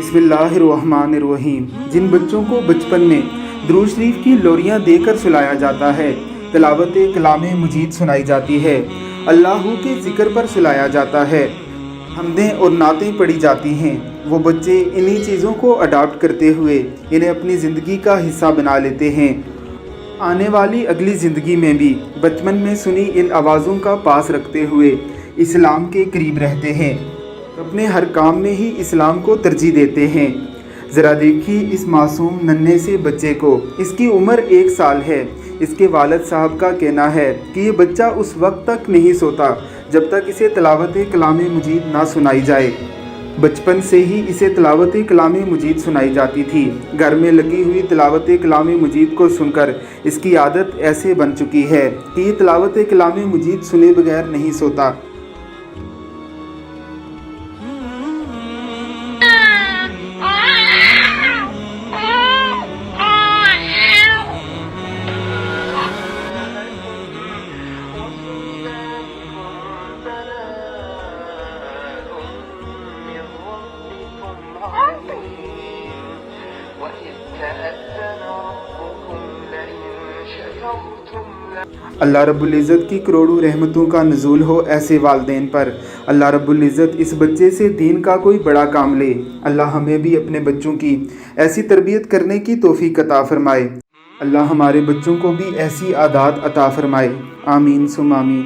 बिस्मिल्लाहिर्रहमानिर्रहीम। जिन बच्चों को बचपन में दुरूद शरीफ की लोरियाँ देकर सुलाया जाता है, तिलावत कलाम मजीद सुनाई जाती है, अल्लाह के ज़िक्र पर सुलाया जाता है, हम्दें और नातें पढ़ी जाती हैं, वो बच्चे इन्हीं चीज़ों को अडॉप्ट करते हुए इन्हें अपनी ज़िंदगी का हिस्सा बना लेते हैं। आने वाली अगली ज़िंदगी में भी बचपन में सुनी इन आवाज़ों का पास रखते हुए इस्लाम के करीब रहते हैं, अपने हर काम में ही इस्लाम को तरजीह देते हैं। ज़रा देखिए इस मासूम नन्हे से बच्चे को, इसकी उम्र 1 साल है। इसके वालिद साहब का कहना है कि ये बच्चा उस वक्त तक नहीं सोता जब तक इसे तिलावत कलाम मजीद ना सुनाई जाए। बचपन से ही इसे तिलावत कलाम मजीद सुनाई जाती थी। घर में लगी हुई तिलावत कलाम मजीद को सुनकर इसकी आदत ऐसे बन चुकी है कि ये तिलावत कलाम मजीद सुने बगैर नहीं सोता। अल्लाह रब्बुल इज़्ज़त की करोड़ों रहमतों का नुज़ूल हो ऐसे वालिदैन पर। अल्लाह रब्बुल इज़्ज़त इस बच्चे से दीन का कोई बड़ा काम ले। अल्लाह हमें भी अपने बच्चों की ऐसी तरबियत करने की तौफीक अता फ़रमाए। अल्लाह हमारे बच्चों को भी ऐसी आदत अता फ़रमाए। आमीन सुम आमीन।